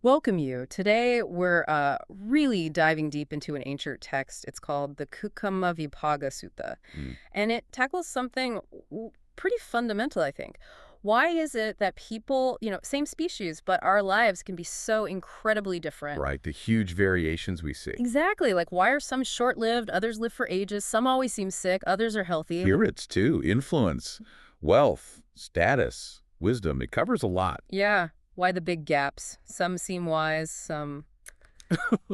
Welcome you. Today we're really diving deep into an ancient text. It's called the Cūḷakammavibhaṅgasuttaṃ, Mm. and it tackles something pretty fundamental, I think. Why is it that people, same species, but our lives can be so incredibly different? Right, the huge variations we see. Exactly. Like, why are some short-lived, others live for ages, some always seem sick, others are healthy? Here it's too. Influence, wealth, status, wisdom. It covers a lot. Yeah. Why the big gaps? Some seem wise, some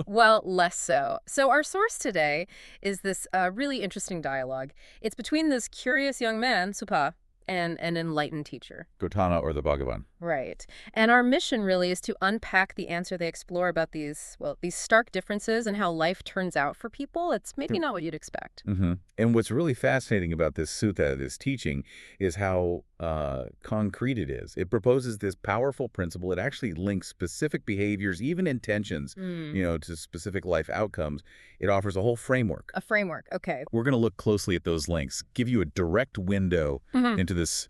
well, less so. So our source today is this really interesting dialogue. It's between this curious young man, Subha, and an enlightened teacher. Gotana or the Bhagavan. Right. And our mission really is to unpack the answer they explore about these stark differences and how life turns out for people. It's maybe not what you'd expect. And what's really fascinating about this sutta, this teaching, is how concrete it is. It proposes this powerful principle. It actually links specific behaviors, even intentions, to specific life outcomes. It offers a whole framework. A framework. Okay. We're going to look closely at those links, give you a direct window into this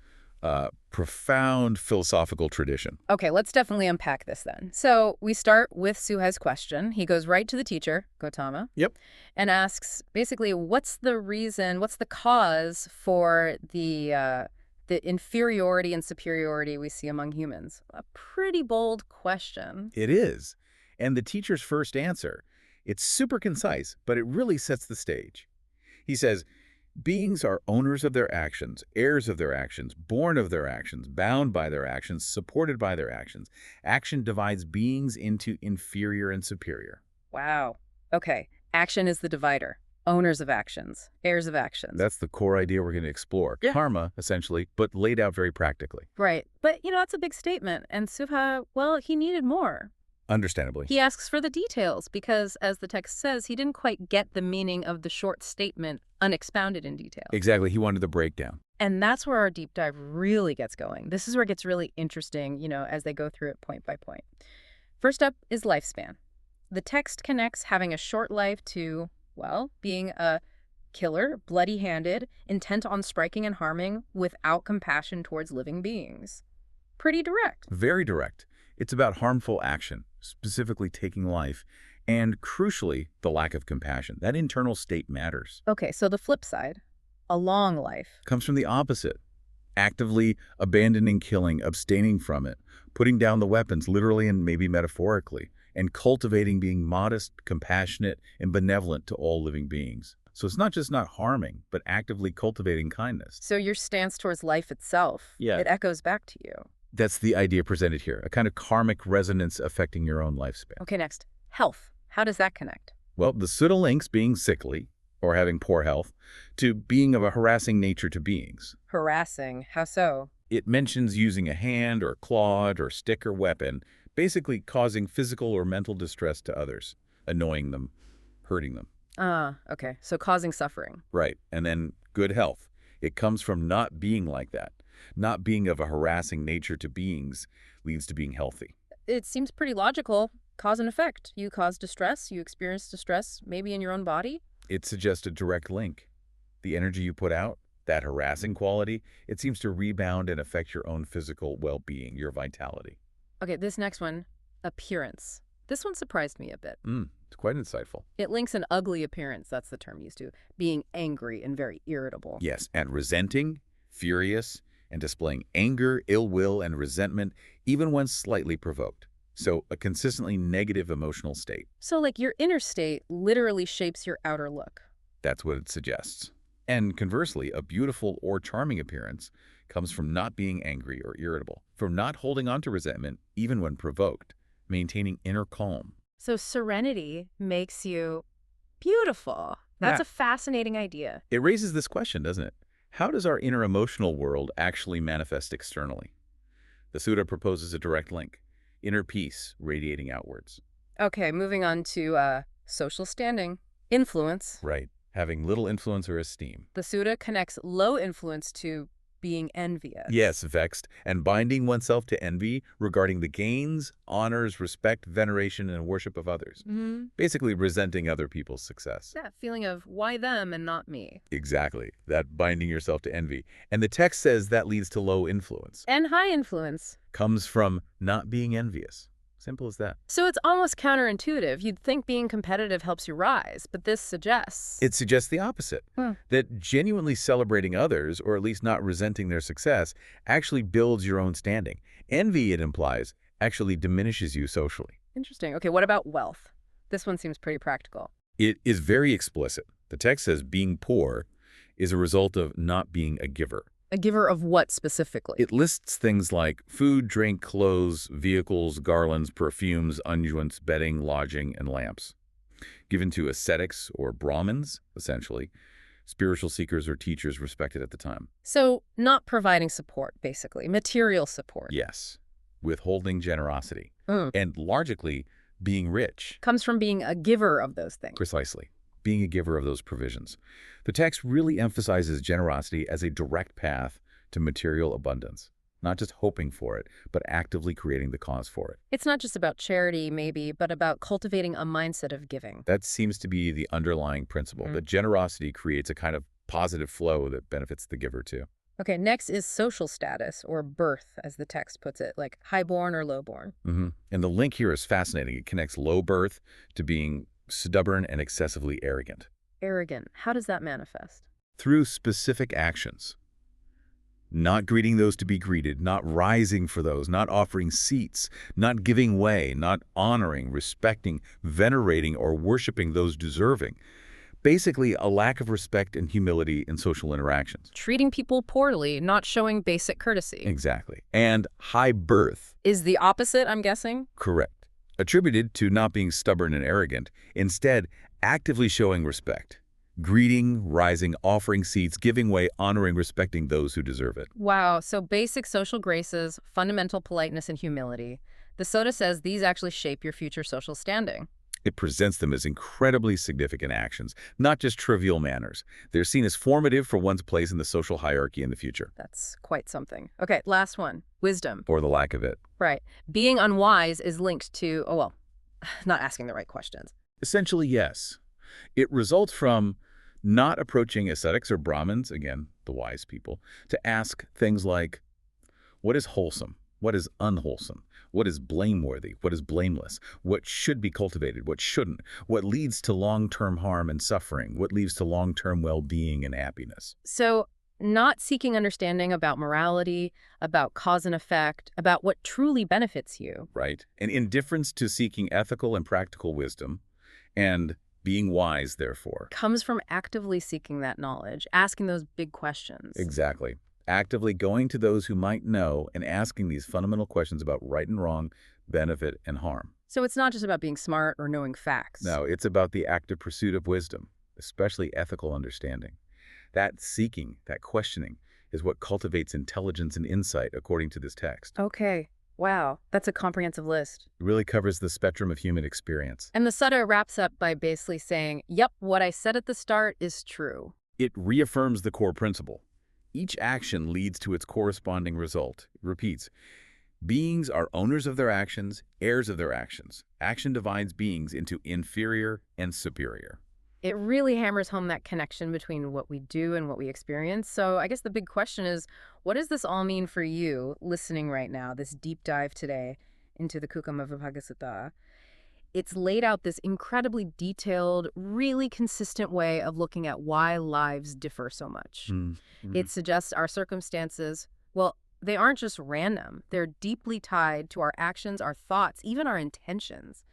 profound philosophical tradition. Okay, let's definitely unpack this then. So we start with Suha's question. He goes right to the teacher, Gautama. Yep. And asks, basically, what's the cause for the inferiority and superiority we see among humans? A pretty bold question. It is. And the teacher's first answer, it's super concise, but it really sets the stage. He says, beings are owners of their actions, heirs of their actions, born of their actions, bound by their actions, supported by their actions. Action divides beings into inferior and superior. Wow. Okay. Action is the divider. Owners of actions, heirs of actions. That's the core idea we're going to explore. Yeah. Karma, essentially, but laid out very practically. Right. But, that's a big statement. And Subha, well, he needed more. Understandably. He asks for the details because, as the text says, he didn't quite get the meaning of the short statement unexpounded in detail. Exactly. He wanted the breakdown. And that's where our deep dive really gets going. This is where it gets really interesting, as they go through it point by point. First up is lifespan. The text connects having a short life to, well, being a killer, bloody-handed, intent on striking and harming without compassion towards living beings. Pretty direct. Very direct. It's about harmful action, specifically taking life, and crucially, the lack of compassion. That internal state matters. Okay, so the flip side, a long life. Comes from the opposite. Actively abandoning killing, abstaining from it, putting down the weapons, literally and maybe metaphorically, and cultivating being modest, compassionate, and benevolent to all living beings. So it's not just not harming, but actively cultivating kindness. So your stance towards life itself, it echoes back to you. That's the idea presented here, a kind of karmic resonance affecting your own lifespan. Okay, next. Health. How does that connect? Well, the sutta links being sickly, or having poor health, to being of a harassing nature to beings. Harassing. How so? It mentions using a hand or clawed or stick or weapon, basically causing physical or mental distress to others, annoying them, hurting them. Okay. So causing suffering. Right. And then good health. It comes from not being like that. Not being of a harassing nature to beings leads to being healthy. It seems pretty logical. Cause and effect. You cause distress, you experience distress, maybe in your own body. It suggests a direct link. The energy you put out, that harassing quality, it seems to rebound and affect your own physical well-being, your vitality. Okay, this next one, appearance. This one surprised me a bit. It's quite insightful. It links an ugly appearance, that's the term used to, being angry and very irritable. Yes, and resenting, furious, and displaying anger, ill will, and resentment, even when slightly provoked. So a consistently negative emotional state. So like your inner state literally shapes your outer look. That's what it suggests. And conversely, a beautiful or charming appearance comes from not being angry or irritable, from not holding on to resentment even when provoked, maintaining inner calm. So serenity makes you beautiful. That's a fascinating idea. It raises this question, doesn't it? How does our inner emotional world actually manifest externally? The sutta proposes a direct link. Inner peace radiating outwards. Okay, moving on to social standing. Influence. Right. Having little influence or esteem. The sutta connects low influence to being envious. Yes, vexed, and binding oneself to envy regarding the gains, honors, respect, veneration, and worship of others. Basically resenting other people's success. That feeling of why them and not me. Exactly. That binding yourself to envy. And the text says that leads to low influence. And high influence. Comes from not being envious. Simple as that. So it's almost counterintuitive. You'd think being competitive helps you rise, but this suggests... It suggests the opposite, Hmm. that genuinely celebrating others, or at least not resenting their success, actually builds your own standing. Envy, it implies, actually diminishes you socially. Interesting. Okay, what about wealth? This one seems pretty practical. It is very explicit. The text says being poor is a result of not being a giver. A giver of what specifically? It lists things like food, drink, clothes, vehicles, garlands, perfumes, unguents, bedding, lodging, and lamps. Given to ascetics or Brahmins, essentially, spiritual seekers or teachers respected at the time. So not providing support, basically. Material support. Yes. Withholding generosity. Mm. And logically, being rich. Comes from being a giver of those things. Precisely. Being a giver of those provisions. The text really emphasizes generosity as a direct path to material abundance. Not just hoping for it, but actively creating the cause for it. It's not just about charity, maybe, but about cultivating a mindset of giving. That seems to be the underlying principle, that generosity creates a kind of positive flow that benefits the giver too. Okay, next is social status, or birth, as the text puts it, like highborn or lowborn. And the link here is fascinating. It connects low birth to being stubborn and excessively arrogant. Arrogant. How does that manifest? Through specific actions. Not greeting those to be greeted, not rising for those, not offering seats, not giving way, not honoring, respecting, venerating, or worshiping those deserving. Basically, a lack of respect and humility in social interactions. Treating people poorly, not showing basic courtesy. Exactly. And high birth. Is the opposite, I'm guessing? Correct. Attributed to not being stubborn and arrogant, instead actively showing respect. Greeting, rising, offering seats, giving way, honoring, respecting those who deserve it. Wow, so basic social graces, fundamental politeness and humility. The Sutta says these actually shape your future social standing. It presents them as incredibly significant actions, not just trivial manners. They're seen as formative for one's place in the social hierarchy in the future. That's quite something. Okay, last one. Wisdom. Or the lack of it. Right. Being unwise is linked to, oh well, not asking the right questions. Essentially, yes. It results from not approaching ascetics or Brahmins, again, the wise people, to ask things like, what is wholesome? What is unwholesome? What is blameworthy? What is blameless? What should be cultivated? What shouldn't? What leads to long-term harm and suffering? What leads to long-term well-being and happiness? So not seeking understanding about morality, about cause and effect, about what truly benefits you. Right. An indifference to seeking ethical and practical wisdom, and being wise, therefore. Comes from actively seeking that knowledge, asking those big questions. Exactly. Actively going to those who might know and asking these fundamental questions about right and wrong, benefit and harm. So it's not just about being smart or knowing facts. No, it's about the active pursuit of wisdom, especially ethical understanding. That seeking, that questioning, is what cultivates intelligence and insight, according to this text. Okay. Wow, that's a comprehensive list. It really covers the spectrum of human experience. And the Sutta wraps up by basically saying, yep, what I said at the start is true. It reaffirms the core principle. Each action leads to its corresponding result. It repeats, beings are owners of their actions, heirs of their actions. Action divides beings into inferior and superior. It really hammers home that connection between what we do and what we experience. So I guess the big question is, what does this all mean for you listening right now, this deep dive today into the Cūḷakammavibhaṅgasuttaṃ? It's laid out this incredibly detailed, really consistent way of looking at why lives differ so much. It suggests our circumstances, well, they aren't just random. They're deeply tied to our actions, our thoughts, even our intentions.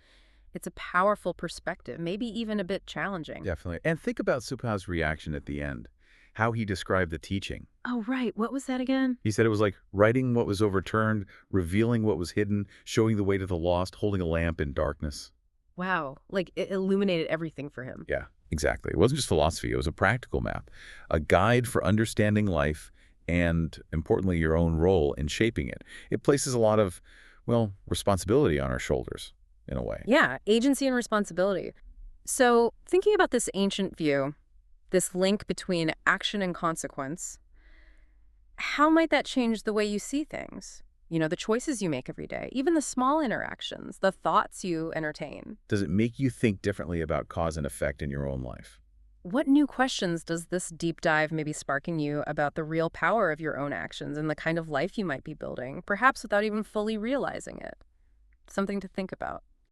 It's a powerful perspective, maybe even a bit challenging. Definitely. And think about Subha's reaction at the end, how he described the teaching. Oh, right. What was that again? He said it was like writing what was overturned, revealing what was hidden, showing the way to the lost, holding a lamp in darkness. Wow. Like it illuminated everything for him. Yeah, exactly. It wasn't just philosophy. It was a practical map, a guide for understanding life and, importantly, your own role in shaping it. It places a lot of, well, responsibility on our shoulders, in a way. Yeah, agency and responsibility. So thinking about this ancient view, this link between action and consequence, how might that change the way you see things? You know, the choices you make every day, even the small interactions, the thoughts you entertain. Does it make you think differently about cause and effect in your own life? What new questions does this deep dive maybe spark in you about the real power of your own actions and the kind of life you might be building, perhaps without even fully realizing it? Something to think about.